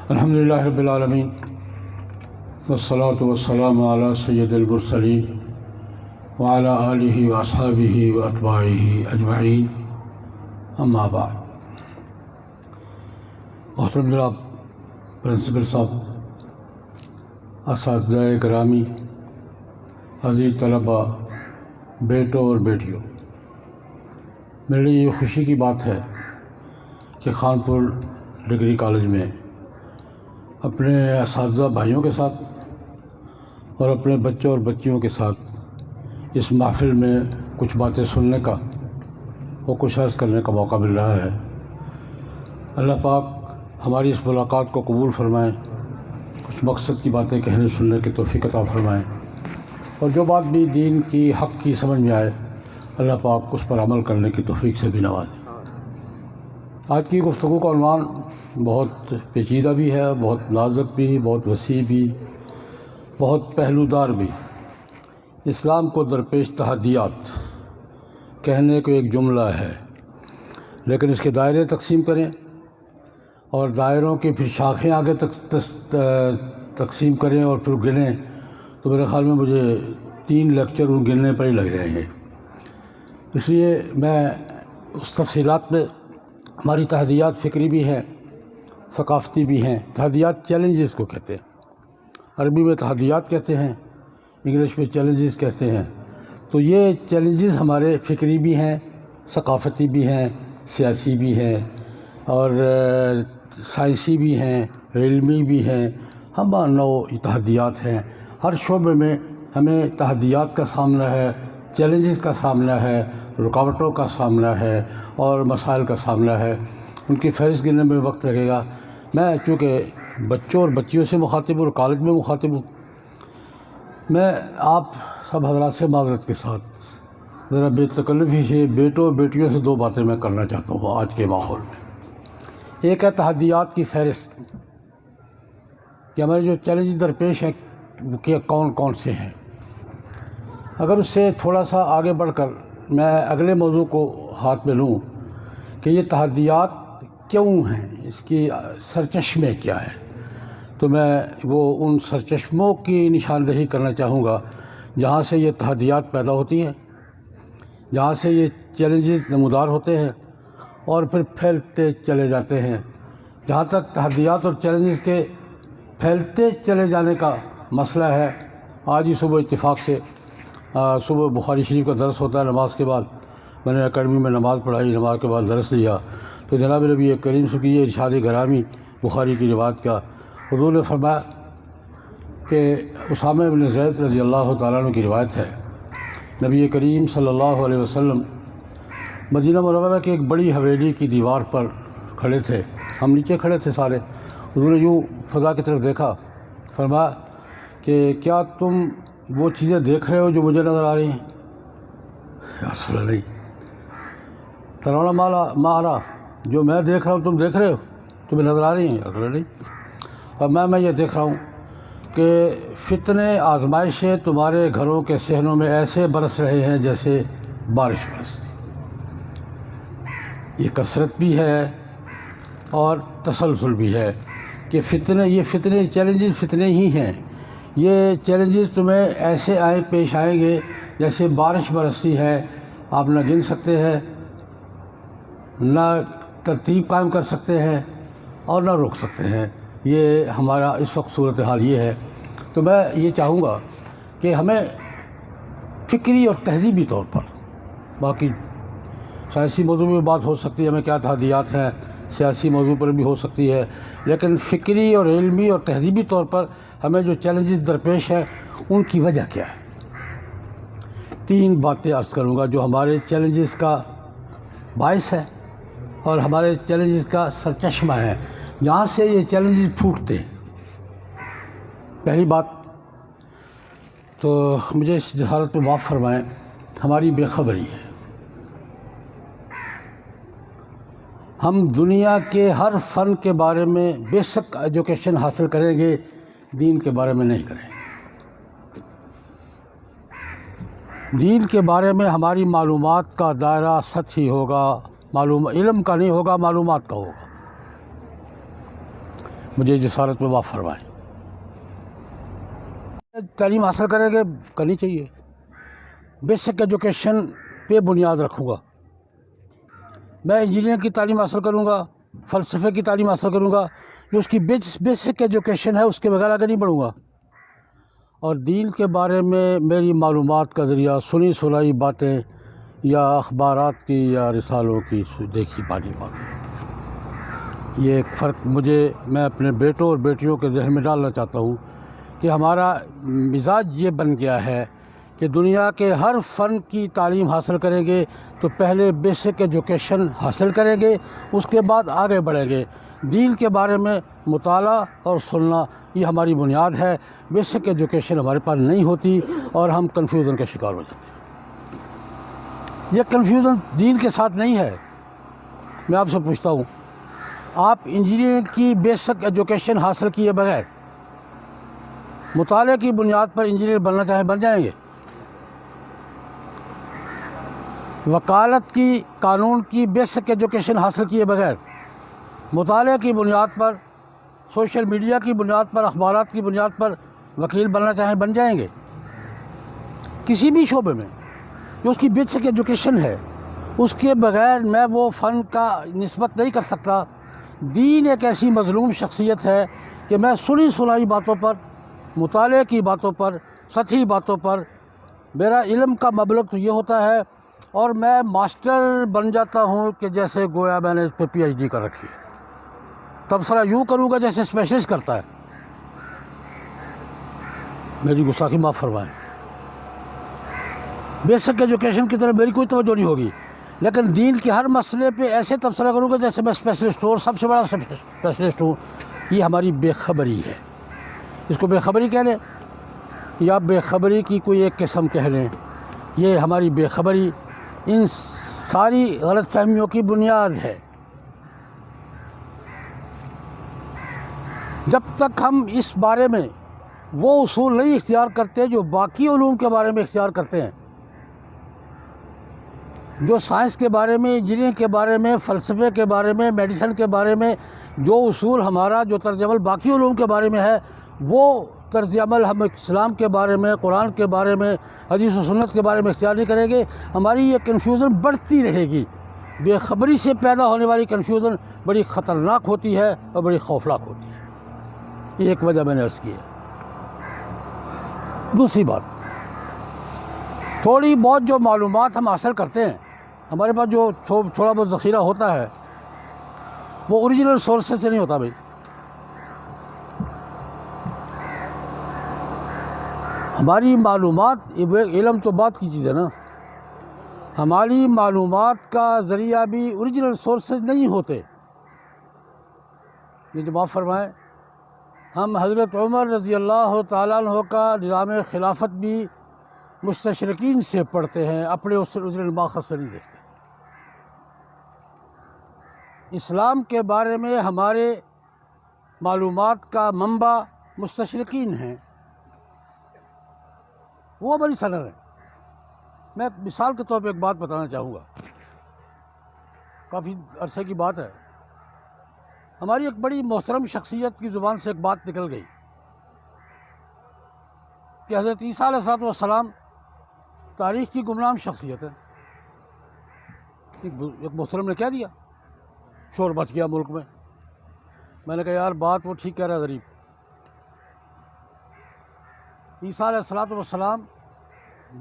الحمد للہ رب العالمین والصلاة والسلام علی سید المرسلین وعلی آلہ واصحابہ واتباعہ اجمعین، اما بعد۔ محترم جناب پرنسپل صاحب، اساتذہ گرامی، عزیز طلباء، بیٹوں اور بیٹیوں، میرے لیے یہ خوشی کی بات ہے کہ خانپور ڈگری کالج میں اپنے اساتذہ بھائیوں کے ساتھ اور اپنے بچوں اور بچیوں کے ساتھ اس محفل میں کچھ باتیں سننے کا اور کچھ عرض کرنے کا موقع مل رہا ہے۔ اللہ پاک ہماری اس ملاقات کو قبول فرمائیں، کچھ مقصد کی باتیں کہنے سننے کی توفیق عطا فرمائیں، اور جو بات بھی دین کی حق کی سمجھ میں آئے اللہ پاک اس پر عمل کرنے کی توفیق سے بھی نوازیں۔ آج کی گفتگو کا عنوان بہت پیچیدہ بھی ہے، بہت نازک بھی، بہت وسیع بھی، بہت پہلودار بھی۔ اسلام کو درپیش تحدیات کہنے کو ایک جملہ ہے، لیکن اس کے دائرے تقسیم کریں اور دائروں کی پھر شاخیں آگے تقسیم کریں اور پھر گنیں تو میرے خیال میں مجھے 3 لیکچر ان گننے پر ہی لگ جائیں گے۔ اس لیے میں اس تفصیلات میں ہماری تحدیات فکری بھی ہیں، ثقافتی بھی ہیں۔ تحدیات چیلنجز کو کہتے ہیں، عربی میں تحدیات کہتے ہیں، انگلش میں چیلنجز کہتے ہیں۔ تو یہ چیلنجز ہمارے فکری بھی ہیں، ثقافتی بھی ہیں، سیاسی بھی ہیں، اور سائنسی بھی ہیں، علمی بھی ہیں، ہم نوع تحدیات ہیں۔ ہر شعبے میں ہمیں تحدیات کا سامنا ہے، چیلنجز کا سامنا ہے، رکاوٹوں کا سامنا ہے اور مسائل کا سامنا ہے۔ ان کی فہرست گننے میں وقت لگے گا۔ میں چونکہ بچوں اور بچیوں سے مخاطب ہوں اور کالج میں مخاطب ہوں، میں آپ سب حضرات سے معذرت کے ساتھ ذرا بے تکلفی سے بیٹوں اور بیٹیوں سے 2 باتیں میں کرنا چاہتا ہوں آج کے ماحول میں۔ ایک ہے تحدیات کی فہرست کہ ہمارے جو چیلنج درپیش ہیں وہ کون کون سے ہیں۔ اگر اس سے تھوڑا سا آگے بڑھ کر میں اگلے موضوع کو ہاتھ میں لوں کہ یہ تحدیات کیوں ہیں، اس کی سرچشمے کیا ہے، تو میں وہ ان سرچشموں کی نشاندہی کرنا چاہوں گا جہاں سے یہ تحدیات پیدا ہوتی ہیں، جہاں سے یہ چیلنجز نمودار ہوتے ہیں اور پھر پھیلتے چلے جاتے ہیں۔ جہاں تک تحدیات اور چیلنجز کے پھیلتے چلے جانے کا مسئلہ ہے، آج ہی صبح اتفاق سے صبح بخاری شریف کا درس ہوتا ہے، نماز کے بعد میں نے اکیڈمی میں نماز پڑھائی، نماز کے بعد درس لیا تو جناب نبی کریم سے یہ ارشاد گرامی بخاری کی روایت کا، حضور نے فرمایا کہ اسامہ بن زید رضی اللہ تعالیٰ عنہ کی روایت ہے، نبی کریم صلی اللہ علیہ وسلم مدینہ منورہ کی ایک بڑی حویلی کی دیوار پر کھڑے تھے، ہم نیچے کھڑے تھے سارے۔ حضور نے یوں فضا کی طرف دیکھا، فرمایا کہ کیا تم وہ چیزیں دیکھ رہے ہو جو مجھے نظر آ رہی ہیں؟ یا رسول اللہ، ترون ما ارا، جو میں دیکھ رہا ہوں تم دیکھ رہے ہو، تمہیں نظر آ رہی ہیں؟ یا رسول اللہ، اور میں یہ دیکھ رہا ہوں کہ فتنے آزمائشیں تمہارے گھروں کے صحنوں میں ایسے برس رہے ہیں جیسے بارش برستی۔ یہ کثرت بھی ہے اور تسلسل بھی ہے کہ یہ فتنے چیلنجز فتنے ہی ہیں۔ یہ چیلنجز تمہیں ایسے پیش آئیں گے جیسے بارش برستی ہے، آپ نہ گن سکتے ہیں، نہ ترتیب قائم کر سکتے ہیں اور نہ روک سکتے ہیں۔ یہ ہمارا اس وقت صورتحال یہ ہے۔ تو میں یہ چاہوں گا کہ ہمیں فکری اور تہذیبی طور پر، باقی سائنسی موضوع میں بات ہو سکتی ہے، ہمیں کیا تحدیات ہیں، سیاسی موضوع پر بھی ہو سکتی ہے، لیکن فکری اور علمی اور تہذیبی طور پر ہمیں جو چیلنجز درپیش ہیں ان کی وجہ کیا ہے۔ 3 باتیں عرض کروں گا جو ہمارے چیلنجز کا باعث ہے اور ہمارے چیلنجز کا سرچشمہ ہے، جہاں سے یہ چیلنجز پھوٹتے ہیں۔ پہلی بات تو مجھے اس جسارت پہ معاف فرمائیں، ہماری بے خبری ہے۔ ہم دنیا کے ہر فن کے بارے میں بیسک ایجوکیشن حاصل کریں گے، دین کے بارے میں نہیں کریں گے۔ دین کے بارے میں ہماری معلومات کا دائرہ سطحی ہوگا، علم کا نہیں ہوگا، معلومات کا ہوگا۔ مجھے جسارت میں معاف فرمائیں۔ تعلیم حاصل کریں گے کرنی چاہیے، بیسک ایجوکیشن پہ بنیاد رکھوں گا۔ میں انجینئرنگ کی تعلیم حاصل کروں گا، فلسفے کی تعلیم حاصل کروں گا، جو اس کی بیسک ایجوکیشن ہے اس کے بغیر آگے نہیں بڑھوں گا۔ اور دین کے بارے میں میری معلومات کا ذریعہ سنی سنائی باتیں یا اخبارات کی یا رسالوں کی دیکھی بانی بات، یہ ایک فرق میں اپنے بیٹوں اور بیٹیوں کے ذہن میں ڈالنا چاہتا ہوں کہ ہمارا مزاج یہ بن گیا ہے کہ دنیا کے ہر فن کی تعلیم حاصل کریں گے تو پہلے بیسک ایجوکیشن حاصل کریں گے، اس کے بعد آگے بڑھیں گے۔ دین کے بارے میں مطالعہ اور سننا یہ ہماری بنیاد ہے۔ بیسک ایجوکیشن ہمارے پاس نہیں ہوتی اور ہم کنفیوژن کا شکار ہو جاتے ہیں۔ یہ کنفیوژن دین کے ساتھ نہیں ہے۔ میں آپ سے پوچھتا ہوں، آپ انجینئرنگ کی بیسک ایجوکیشن حاصل کیے بغیر مطالعے کی بنیاد پر انجینئر بننا چاہیں بن جائیں گے؟ وکالت کی قانون کی بیسک ایجوکیشن حاصل کیے بغیر مطالعے کی بنیاد پر، سوشل میڈیا کی بنیاد پر، اخبارات کی بنیاد پر وکیل بننا چاہیں بن جائیں گے؟ کسی بھی شعبے میں جو اس کی بیسک ایجوکیشن ہے اس کے بغیر میں وہ فن کا نسبت نہیں کر سکتا۔ دین ایک ایسی مظلوم شخصیت ہے کہ میں سنی سنائی باتوں پر، مطالعے کی باتوں پر، سطحی باتوں پر میرا علم کا مبلغ تو یہ ہوتا ہے اور میں ماسٹر بن جاتا ہوں کہ جیسے گویا میں نے اس پہ پی ایچ ڈی کر رکھی ہے، تبصرہ یوں کروں گا جیسے اسپیشلسٹ کرتا ہے۔ میری گستاخی معاف فرمائیں۔ بیسک ایجوکیشن کی طرف میری کوئی توجہ نہیں ہوگی، لیکن دین کے ہر مسئلے پہ ایسے تبصرہ کروں گا جیسے میں اسپیشلسٹ ہوں اور سب سے بڑا اسپیشلسٹ ہوں۔ یہ ہماری بے خبری ہے، اس کو بے خبری کہہ لیں یا بے خبری کی کوئی ایک قسم کہہ لیں۔ یہ ہماری بے خبری ان ساری غلط فہمیوں کی بنیاد ہے۔ جب تک ہم اس بارے میں وہ اصول نہیں اختیار کرتے جو باقی علوم کے بارے میں اختیار کرتے ہیں، جو سائنس کے بارے میں، انجینئرنگ کے بارے میں، فلسفے کے بارے میں، میڈیسن کے بارے میں جو اصول ہمارا جو طرز عمل باقی علوم کے بارے میں ہے، وہ طرز عمل ہم اسلام کے بارے میں، قرآن کے بارے میں، حدیث و سنت کے بارے میں اختیار نہیں کریں گے، ہماری یہ کنفیوژن بڑھتی رہے گی۔ بے خبری سے پیدا ہونے والی کنفیوژن بڑی خطرناک ہوتی ہے اور بڑی خوفناک ہوتی ہے۔ یہ ایک وجہ میں نے عرض کی ہے۔ دوسری بات، تھوڑی بہت جو معلومات ہم حاصل کرتے ہیں، ہمارے پاس جو تھوڑا بہت ذخیرہ ہوتا ہے وہ اوریجنل سورسز سے نہیں ہوتا بھائی۔ ہماری معلومات، علم تو بات کی چیز ہے نا، ہماری معلومات کا ذریعہ بھی اوریجنل سورسز نہیں ہوتے۔ یہ معاف فرمائیں، ہم حضرت عمر رضی اللہ تعالیٰ عنہ کا نظام خلافت بھی مستشرقین سے پڑھتے ہیں، اپنے اس اوریجنل ماخذ سے نہیں دیکھتے۔ اسلام کے بارے میں ہمارے معلومات کا منبع مستشرقین ہیں، وہ بڑی سند ہے۔ میں مثال کے طور پہ ایک بات بتانا چاہوں گا، کافی عرصے کی بات ہے۔ ہماری ایک بڑی محترم شخصیت کی زبان سے ایک بات نکل گئی کہ حضرت عیسیٰ علیہ السلام تاریخ کی گمنام شخصیت ہے۔ ایک محترم نے کہہ دیا، شور مچ گیا ملک میں۔ میں نے کہا یار بات وہ ٹھیک کہہ رہا ہے غریب۔ عیسیٰ علیہ السلام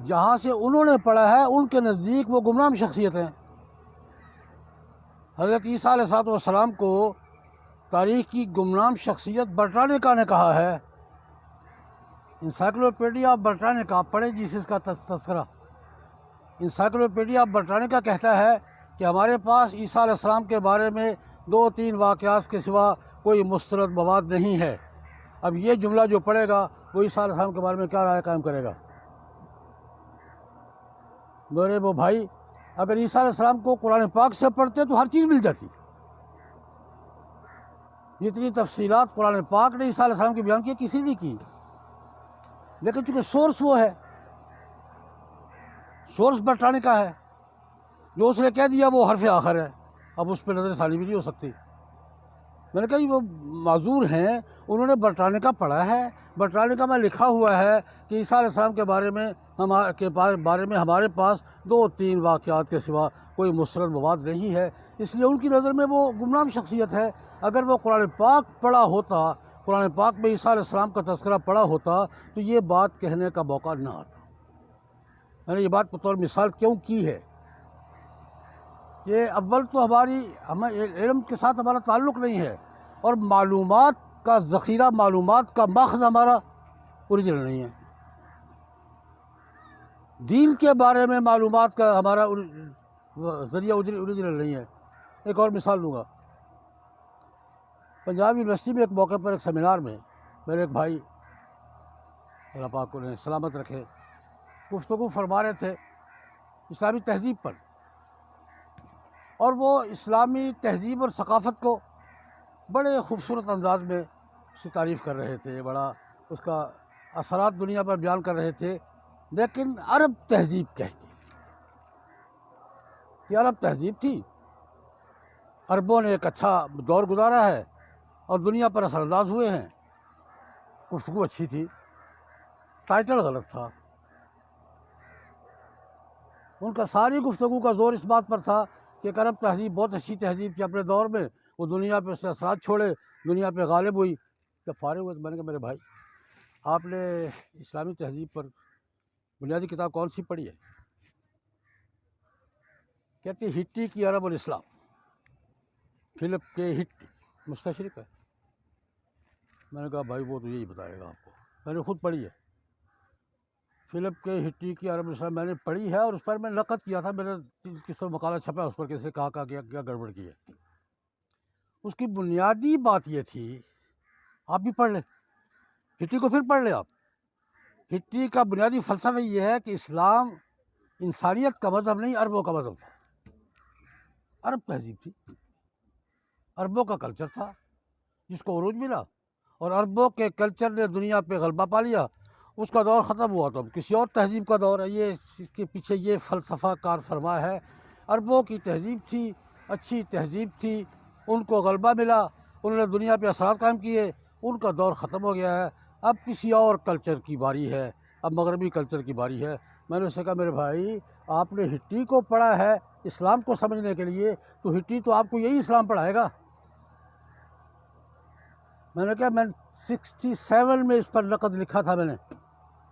جہاں سے انہوں نے پڑھا ہے ان کے نزدیک وہ گمنام شخصیت ہیں۔ حضرت عیسیٰ علیہ السلام کو تاریخ کی گمنام شخصیت برٹانیکا نے کہا ہے۔ انسائکلوپیڈیا آف برٹانیکا پڑھیں جیسس کا تذکرہ۔ انسائکلوپیڈیا آف برٹانیکا کہتا ہے کہ ہمارے پاس عیسیٰ علیہ السلام کے بارے میں 2-3 واقعات کے سوا کوئی مستند مواد نہیں ہے۔ اب یہ جملہ جو پڑھے گا وہ عیسیٰ علیہ السلام کے بارے میں کیا رائے قائم کرے گا؟ میرے وہ بھائی، اگر عیسیٰ علیہ السلام کو قرآن پاک سے پڑھتے تو ہر چیز مل جاتی۔ جتنی تفصیلات قرآن پاک نے عیسیٰ علیہ السلام کی بیان کی کسی نے کی، لیکن چونکہ سورس وہ ہے، سورس برٹانیکا ہے، جو اس نے کہہ دیا وہ حرف آخر ہے، اب اس پہ نظر ثانی بھی نہیں ہو سکتی۔ میں نے کہا یہ وہ معذور ہیں، انہوں نے برٹانیہ کا پڑھا ہے، برٹانیہ کا میں لکھا ہوا ہے کہ عیسیٰ علیہ السلام کے بارے میں ہمارے پاس 2-3 واقعات کے سوا کوئی مستند مواد نہیں ہے، اس لیے ان کی نظر میں وہ گمنام شخصیت ہے۔ اگر وہ قرآن پاک پڑھا ہوتا، قرآن پاک میں عیسیٰ علیہ السلام کا تذکرہ پڑھا ہوتا تو یہ بات کہنے کا موقع نہ آتا۔ میں نے یہ بات بطور مثال کیوں کی ہے کہ اول تو ہمیں علم کے ساتھ ہمارا تعلق نہیں ہے، اور معلومات کا ذخیرہ، معلومات کا ماخذ ہمارا اوریجنل نہیں ہے۔ دین کے بارے میں معلومات کا ہمارا ذریعہ اوریجنل نہیں ہے۔ ایک اور مثال دوں گا۔ پنجاب یونیورسٹی میں ایک موقع پر ایک سیمینار میں میرے ایک بھائی، اللہ پاک انہیں سلامت رکھے، گفتگو فرما رہے تھے اسلامی تہذیب پر، اور وہ اسلامی تہذیب اور ثقافت کو بڑے خوبصورت انداز میں اس کی تعریف کر رہے تھے، بڑا اس کا اثرات دنیا پر بیان کر رہے تھے، لیکن عرب تہذیب کہہ کے، یہ عرب تہذیب تھی، عربوں نے ایک اچھا دور گزارا ہے اور دنیا پر اثر انداز ہوئے ہیں۔ گفتگو اچھی تھی، ٹائٹل غلط تھا۔ ان کا ساری گفتگو کا زور اس بات پر تھا کہ ایک عرب تہذیب بہت اچھی تہذیب تھی اپنے دور میں، وہ دنیا پہ اس نے اثرات چھوڑے، دنیا پہ غالب ہوئی۔ جب فارغ ہوئے تو میں نے کہا میرے بھائی، آپ نے اسلامی تہذیب پر بنیادی کتاب کون سی پڑھی ہے؟ کہتے ہٹی کی عرب الاسلام، فلپ کے ہٹی مستشرق ہے۔ میں نے کہا بھائی وہ تو یہی بتائے گا آپ کو، میں نے خود پڑھی ہے فلپ کے ہٹی کی عرب الاسلام، میں نے پڑھی ہے، اور اس پر میں نقد کیا تھا، میرا کس طرح مقالہ چھپا اس پر، کیسے کہا کیا گڑبڑ کی ہے۔ اس کی بنیادی بات یہ تھی، آپ بھی پڑھ لیں ہٹی کو، پھر پڑھ لیں آپ۔ ہٹی کا بنیادی فلسفہ یہ ہے کہ اسلام انسانیت کا مذہب نہیں، عربوں کا مذہب تھا۔ عرب تہذیب تھی، عربوں کا کلچر تھا جس کو عروج ملا، اور عربوں کے کلچر نے دنیا پہ غلبہ پا لیا۔ اس کا دور ختم ہوا تو اب کسی اور تہذیب کا دور ہے۔ یہ اس کے پیچھے یہ فلسفہ کار فرما ہے۔ عربوں کی تہذیب تھی، اچھی تہذیب تھی، ان کو غلبہ ملا، انہوں نے دنیا پہ اثرات قائم کیے، ان کا دور ختم ہو گیا ہے، اب کسی اور کلچر کی باری ہے، اب مغربی کلچر کی باری ہے۔ میں نے اس سے کہا میرے بھائی، آپ نے ہٹی کو پڑھا ہے اسلام کو سمجھنے کے لیے، تو ہٹی تو آپ کو یہی اسلام پڑھائے گا۔ میں نے کہا میں 67 میں اس پر نقد لکھا تھا، میں نے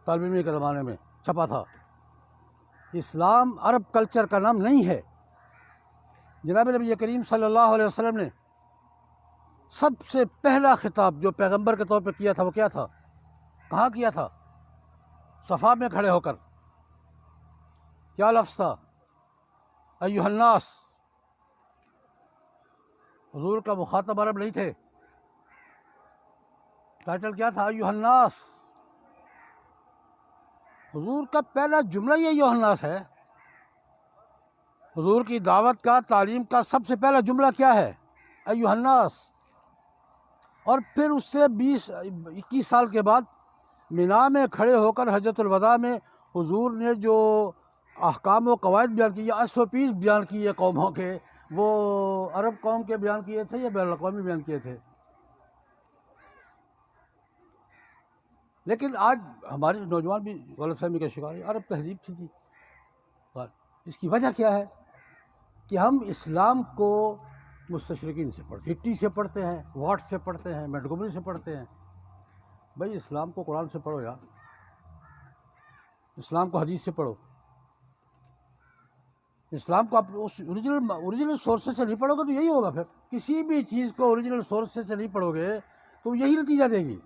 طالب علمی کے زمانے میں چھپا تھا۔ اسلام عرب کلچر کا نام نہیں ہے۔ جناب نبی کریم صلی اللہ علیہ وسلم نے سب سے پہلا خطاب جو پیغمبر کے طور پہ کیا تھا وہ کیا تھا؟ کہاں کیا تھا؟ صفا میں کھڑے ہو کر۔ کیا لفظ تھا؟ ایھا الناس۔ حضور کا مخاطب عرب نہیں تھے، ٹائٹل کیا تھا؟ ایھا الناس۔ حضور کا پہلا جملہ یہ ایھا الناس ہے۔ حضور کی دعوت کا، تعلیم کا سب سے پہلا جملہ کیا ہے؟ ایھا الناس۔ اور پھر اس سے 21 سال کے بعد مینا میں کھڑے ہو کر حجۃ الوداع میں حضور نے جو احکام و قواعد بیان کی، یا SOPs بیان کیے قوموں کے، وہ عرب قوم کے بیان کیے تھے یا بین الاقوامی بیان کیے تھے؟ لیکن آج ہمارے نوجوان بھی غلط فہمی کا شکار ہے، عرب تہذیب تھی جی۔ اس کی وجہ کیا ہے کہ ہم اسلام کو مستشرقین سے پڑھتے، ہٹی سے پڑھتے ہیں، واٹ سے پڑھتے ہیں، مینٹگومری سے پڑھتے ہیں۔ بھائی اسلام کو قرآن سے پڑھو یار، اسلام کو حدیث سے پڑھو، اسلام کو آپ اس اوریجنل سورسز سے نہیں پڑھو گے تو یہی ہوگا۔ پھر کسی بھی چیز کو اوریجنل سورسز سے نہیں پڑھو گے تو یہی نتیجہ دے گی۔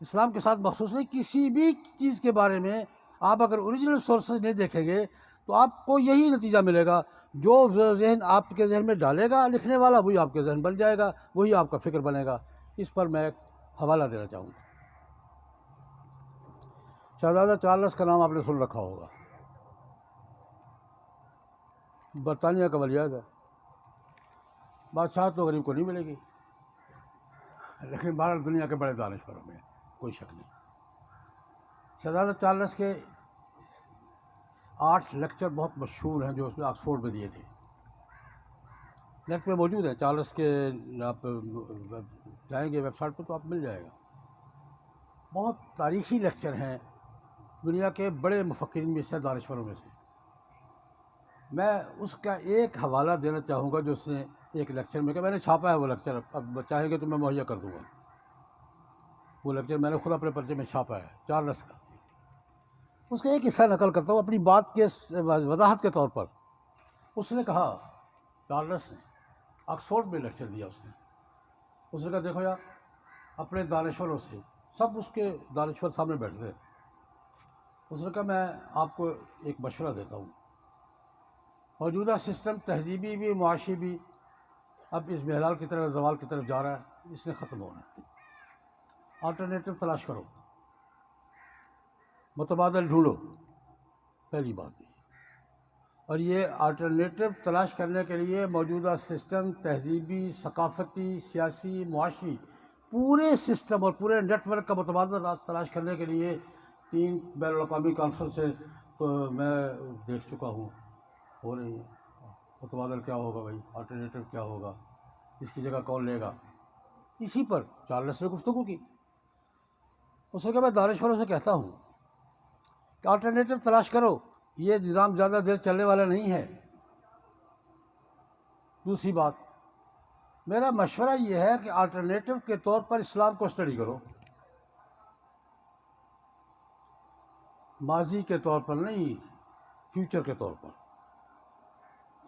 اسلام کے ساتھ مخصوص نہیں، کسی بھی چیز کے بارے میں آپ اگر اوریجنل سورسز نہیں دیکھیں گے تو آپ کو یہی نتیجہ ملے گا۔ جو ذہن آپ کے ذہن میں ڈالے گا لکھنے والا، وہی آپ کے ذہن بن جائے گا، وہی آپ کا فکر بنے گا۔ اس پر میں ایک حوالہ دینا چاہوں گا۔ شہزادہ چارلس کا نام آپ نے سن رکھا ہوگا، برطانیہ کا ولی عہد ہے۔ بادشاہت تو غریب کو نہیں ملے گی، لیکن بہرحال دنیا کے بڑے دانشوروں میں کوئی شک نہیں۔ شہزادہ چارلس کے 8 لیکچر بہت مشہور ہیں جو اس نے آکسفورڈ میں دیے تھے۔ نیٹ پہ موجود ہے، چارلس کے آپ جائیں گے ویب سائٹ پہ تو آپ مل جائے گا. بہت تاریخی لیکچر ہیں، دنیا کے بڑے مفکرین میں سے، دانشوروں میں سے. میں اس کا ایک حوالہ دینا چاہوں گا جو اس نے ایک لیکچر میں کہا. میں نے چھاپا ہے وہ لیکچر، اب چاہیں گے تو میں مہیا کر دوں گا. وہ لیکچر میں نے خود اپنے پرچے میں چھاپا ہے چارلس کا. اس کا ایک حصہ نقل کرتا ہوں اپنی بات کے وضاحت کے طور پر. اس نے کہا، چارلس نے آکسفورڈ میں لیکچر دیا. اس نے کہا دیکھو یار، اپنے دانشوروں سے، سب اس کے دانشور سامنے بیٹھ رہے. اس نے کہا میں آپ کو ایک مشورہ دیتا ہوں. موجودہ سسٹم تہذیبی بھی معاشی بھی اب اس بحرال کی طرف، زوال کی طرف جا رہا ہے. اس نے ختم ہونا ہے. آلٹرنیٹو تلاش کرو، متبادل ڈھونڈو، پہلی بات یہ. اور یہ آلٹرنیٹو تلاش کرنے کے لیے موجودہ سسٹم تہذیبی، ثقافتی، سیاسی، معاشی، پورے سسٹم اور پورے نیٹ ورک کا متبادل تلاش کرنے کے لیے 3 بین الاقوامی کانفرنسیں تو میں دیکھ چکا ہوں، ہو رہی ہیں. متبادل کیا ہوگا بھائی، آلٹرنیٹو کیا ہوگا، اس کی جگہ کون لے گا. اسی پر چارلس نے گفتگو کی. اس نے کہا میں دانشوروں سے کہتا ہوں کہ آلٹرنیٹو تلاش کرو، یہ نظام زیادہ دیر چلنے والا نہیں ہے. دوسری بات، میرا مشورہ یہ ہے کہ آلٹرنیٹو کے طور پر اسلام کو اسٹڈی کرو، ماضی کے طور پر نہیں، فیوچر کے طور پر.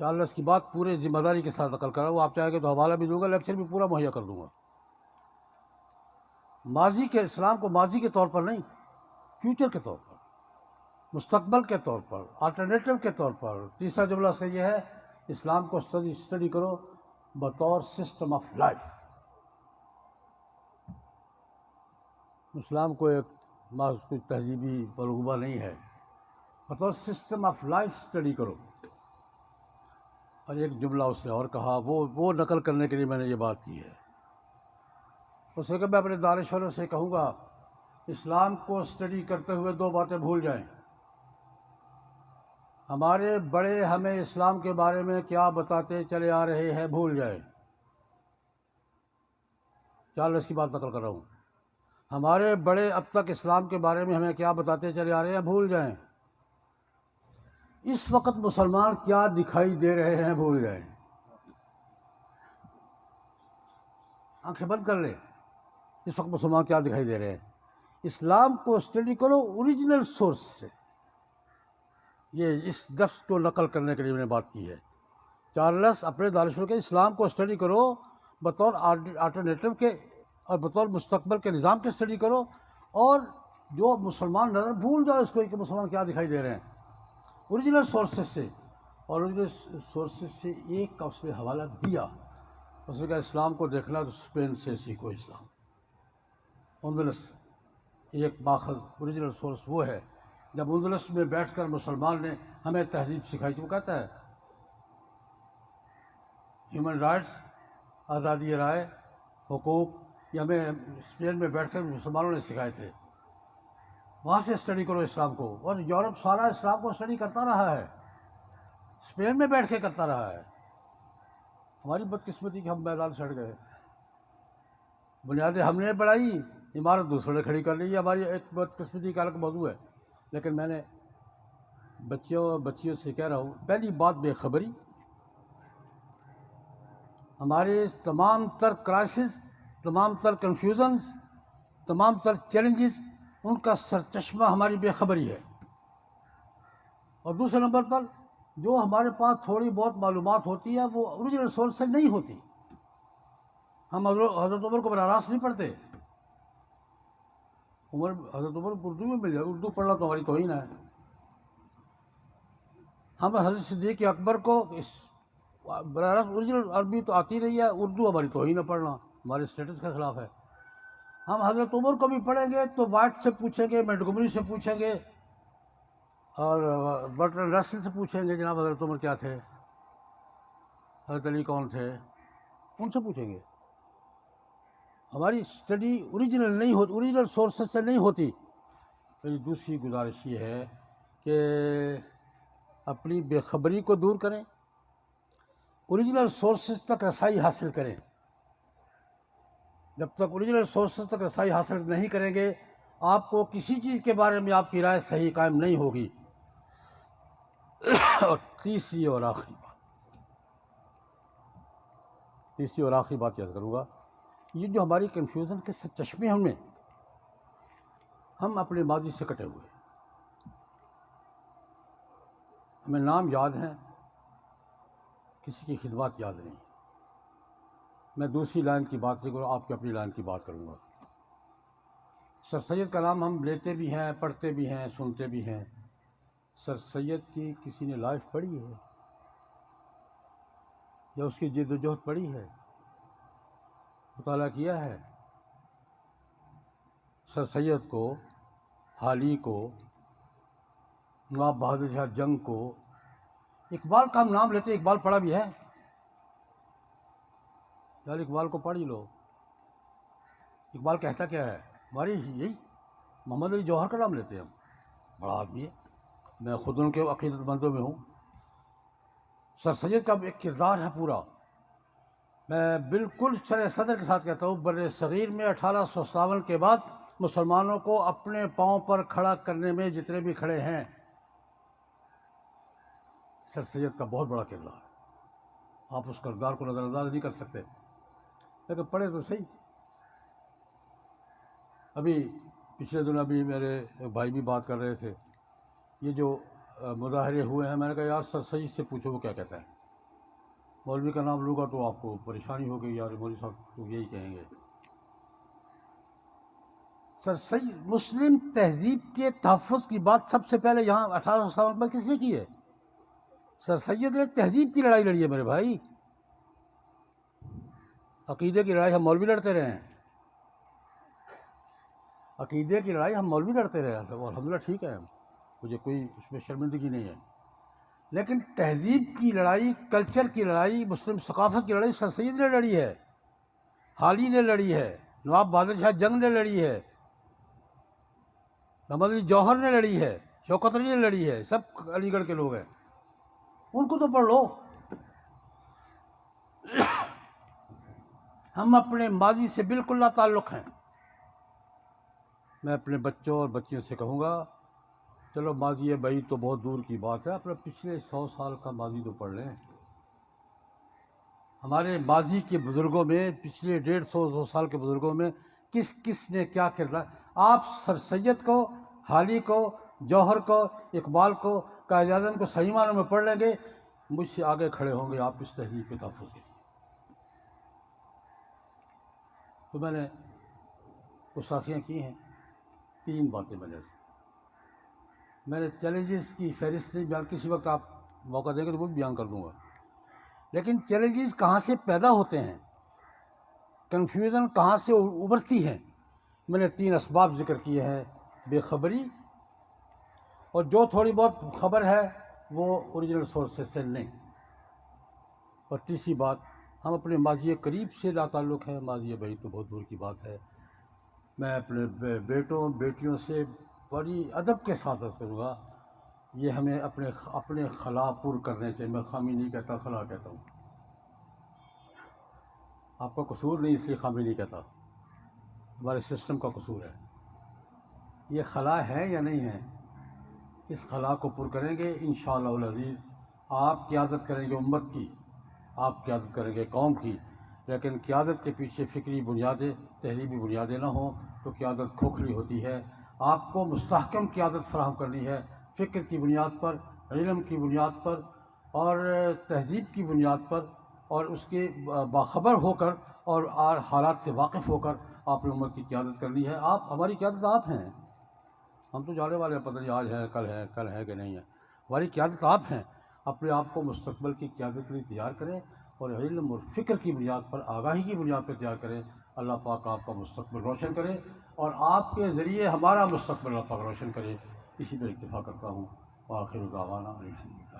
چارلس کی بات پورے ذمہ داری کے ساتھ نقل کرا. وہ آپ چاہیں گے تو حوالہ بھی دوں گا، لیکچر بھی پورا مہیا کر دوں گا. ماضی کے اسلام کو ماضی کے طور پر نہیں، فیوچر کے طور پر، مستقبل کے طور پر، آلٹرنیٹو کے طور پر. تیسرا جملہ اس کا یہ ہے، اسلام کو اسٹڈی کرو بطور سسٹم آف لائف. اسلام کو ایک کوئی تہذیبی منصوبہ نہیں ہے، بطور سسٹم آف لائف اسٹڈی کرو. اور ایک جملہ اس نے اور کہا، وہ نقل کرنے کے لیے میں نے یہ بات کی ہے. اس نے کہا میں اپنے دانشوروں سے کہوں گا اسلام کو اسٹڈی کرتے ہوئے 2 باتیں بھول جائیں. ہمارے بڑے ہمیں اسلام کے بارے میں کیا بتاتے چلے آ رہے ہیں، بھول جائیں. چارلس کی بات نقل کر رہا ہوں. ہمارے بڑے اب تک اسلام کے بارے میں ہمیں کیا بتاتے چلے آ رہے ہیں، بھول جائیں. اس وقت مسلمان کیا دکھائی دے رہے ہیں، بھول جائیں. آنکھیں بند کر لیں، اس وقت مسلمان کیا دکھائی دے رہے ہیں. اسلام کو اسٹڈی کرو اوریجنل سورس سے. یہ اس لفظ کو نقل کرنے کے لیے میں نے بات کی ہے. چارلس اپنے دانشور کے اسلام کو اسٹڈی کرو بطور آلٹرنیٹو کے اور بطور مستقبل کے نظام کے اسٹڈی کرو، اور جو مسلمان نظر بھول جاؤ اس کو کہ مسلمان کیا دکھائی دے رہے ہیں، اوریجنل سورسز سے. اور اوریجنل سورسز سے ایک کا اس نے حوالہ دیا. اس نے کہا اسلام کو دیکھنا تو اسپین سے سیکھو. اسلام اندلس ایک ماخذ، اوریجنل سورس وہ ہے. جب اندلس میں بیٹھ کر مسلمان نے ہمیں تہذیب سکھائی، وہ کہتا ہے ہیومن رائٹس، آزادی رائے، حقوق، یہ ہمیں اسپین میں بیٹھ کر مسلمانوں نے سکھائے تھے. وہاں سے اسٹڈی کرو اسلام کو. اور یورپ سارا اسلام کو اسٹڈی کرتا رہا ہے، اسپین میں بیٹھ کے کرتا رہا ہے. ہماری بدقسمتی کہ ہم میدان چھڑ گئے. بنیادیں ہم نے بڑھائی، عمارت دوسروں نے کھڑی کر لی. یہ ہماری ایک بدقسمتی کا الگ موضوع ہے. لیکن میں نے بچیوں سے کہہ رہا ہوں، پہلی بات بے خبری. ہمارے تمام تر کرائسس، تمام تر کنفیوژنز، تمام تر چیلنجز، ان کا سرچشمہ ہماری بے خبری ہے. اور دوسرے نمبر پر جو ہمارے پاس تھوڑی بہت معلومات ہوتی ہے وہ اوریجنل سورس سے نہیں ہوتی. ہم حضرت عمر کو براہ راست نہیں پڑھتے. حضرت عمر اردو میں مل جائے، اردو پڑھنا تو ہماری توہین ہے. ہم حضرت صدیق اکبر کو براہ راست اوریجنل عربی تو آتی نہیں ہے، اردو ہماری توہین ہے پڑھنا، ہمارے اسٹیٹس کے خلاف ہے. ہم حضرت عمر کو بھی پڑھیں گے تو وائٹ سے پوچھیں گے، مینٹگومری سے پوچھیں گے، اور برٹرن رسل سے پوچھیں گے جناب حضرت عمر کیا تھے، حضرت علی کون تھے، ان سے پوچھیں گے. ہماری اسٹڈی اوریجنل نہیں ہوتی، اوریجنل سورسز سے نہیں ہوتی. میری دوسری گزارش یہ ہے کہ اپنی بے خبری کو دور کریں، اوریجنل سورسز تک رسائی حاصل کریں. جب تک اوریجنل سورسز تک رسائی حاصل نہیں کریں گے آپ کو کسی چیز کے بارے میں آپ کی رائے صحیح قائم نہیں ہوگی. اور تیسری اور آخری بات یاد کروں گا، یہ جو ہماری کنفیوژن کے چشمے ہیں، ہم اپنے ماضی سے کٹے ہوئے، ہمیں نام یاد ہیں، کسی کی خدمات یاد نہیں. میں دوسری لائن کی بات نہیں کروں، آپ کی اپنی لائن کی بات کروں گا. سر سید کا نام ہم لیتے بھی ہیں، پڑھتے بھی ہیں، سنتے بھی ہیں. سر سید کی کسی نے لائف پڑھی ہے یا اس کی جد و جہد پڑھی ہے، مطالعہ کیا ہے؟ سر سید کو، حالی کو، نواب بہادر شاہ جنگ کو، اقبال کا ہم نام لیتے ہیں، اقبال پڑھا بھی ہے. یار اقبال کو پڑھ ہی لو. اقبال کہتا کیا ہے؟ ہماری یہی محمد علی جوہر کا نام لیتے ہیں ہم، بڑا آدمی ہے، میں خود ان کے عقیدت مندوں میں ہوں. سر سید کا ایک کردار ہے پورا. میں بالکل سر صدر کے ساتھ کہتا ہوں، بر صغیر میں 1857 کے بعد مسلمانوں کو اپنے پاؤں پر کھڑا کرنے میں جتنے بھی کھڑے ہیں، سر سید کا بہت بڑا کردار ہے. آپ اس کردار کو نظر انداز نہیں کر سکتے. لیکن پڑھے تو صحیح. ابھی پچھلے دن میرے بھائی بھی بات کر رہے تھے، یہ جو مظاہرے ہوئے ہیں، میں نے کہا یار سر سید سے پوچھو وہ کیا کہتا ہے. مولوی کا نام لوں گا تو آپ کو پریشانی ہوگی، یار مولوی صاحب تو یہی کہیں گے. سر سید مسلم تہذیب کے تحفظ کی بات سب سے پہلے یہاں 1857 میں کس نے کی ہے؟ سر سید نے تہذیب کی لڑائی لڑی ہے میرے بھائی. عقیدے کی لڑائی ہم مولوی لڑتے رہے ہیں، عقیدے کی لڑائی ہم مولوی لڑتے رہے ہیں، الحمدللہ ٹھیک ہے، مجھے کوئی اس میں شرمندگی نہیں ہے. لیکن تہذیب کی لڑائی، کلچر کی لڑائی، مسلم ثقافت کی لڑائی سر سید نے لڑی ہے، حالی نے لڑی ہے، نواب بہادر شاہ جنگ نے لڑی ہے، محمد علی جوہر نے لڑی ہے، شوکت علی نے لڑی ہے. سب علی گڑھ کے لوگ ہیں، ان کو تو پڑھ لو. ہم اپنے ماضی سے بالکل لا تعلق ہیں. میں اپنے بچوں اور بچیوں سے کہوں گا، چلو ماضی ہے بھائی تو بہت دور کی بات ہے، اپنے پچھلے 100 سال کا ماضی تو پڑھ لیں. ہمارے ماضی کے بزرگوں میں، پچھلے 150 سال کے بزرگوں میں کس کس نے کیا کردار. آپ سر سید کو، حالی کو، جوہر کو، اقبال کو، قائد اعظم کو صحیح معنوں میں پڑھ لیں گے، مجھ سے آگے کھڑے ہوں گے آپ اس تہذیب کے تحفظ کے. تو میں نے گستاخیاں کی ہیں. 3 باتیں میں نے چیلنجز کی فہرست نہیں بیان، کسی وقت آپ موقع دیں گے تو وہ بھی بیان کر دوں گا. لیکن چیلنجز کہاں سے پیدا ہوتے ہیں، کنفیوژن کہاں سے ابھرتی ہے، میں نے 3 اسباب ذکر کیے ہیں. بے خبری، اور جو تھوڑی بہت خبر ہے وہ اوریجنل سورسز سے نہیں. اور تیسری بات، ہم اپنے ماضی قریب سے لا تعلق ہیں، ماضی بھائی تو بہت دور کی بات ہے. میں اپنے بیٹوں بیٹیوں سے بڑی ادب کے ساتھ عرض کروں گا، یہ ہمیں اپنے خلا پر کرنے چاہیے. میں خامی نہیں کہتا، خلا کہتا ہوں. آپ کا قصور نہیں اس لیے خامی نہیں کہتا، ہمارے سسٹم کا قصور ہے. یہ خلا ہے یا نہیں ہے، اس خلا کو پر کریں گے انشاءاللہ العزیز. آپ قیادت کریں گے امت کی، آپ قیادت کریں گے قوم کی. لیکن قیادت کے پیچھے فکری بنیادیں، تہذیبی بنیادیں نہ ہوں تو قیادت کھوکھلی ہوتی ہے. آپ کو مستحکم قیادت فراہم کرنی ہے، فکر کی بنیاد پر، علم کی بنیاد پر، اور تہذیب کی بنیاد پر، اور اس کے باخبر ہو کر اور حالات سے واقف ہو کر آپ نے امت کی قیادت کرنی ہے. آپ، ہماری قیادت آپ ہیں، ہم تو جانے والے ہیں، پتہ نہیں آج ہے کل ہے کہ نہیں ہے. ہماری قیادت آپ ہیں. اپنے آپ کو مستقبل کی قیادت کے لیے تیار کریں، اور علم اور فکر کی بنیاد پر، آگاہی کی بنیاد پر تیار کریں. اللہ پاک آپ کا مستقبل روشن کرے، اور آپ کے ذریعے ہمارا مستقبل اللہ پاک روشن کرے. اسی پر اکتفا کرتا ہوں. وآخر دعوانا الحمدللہ.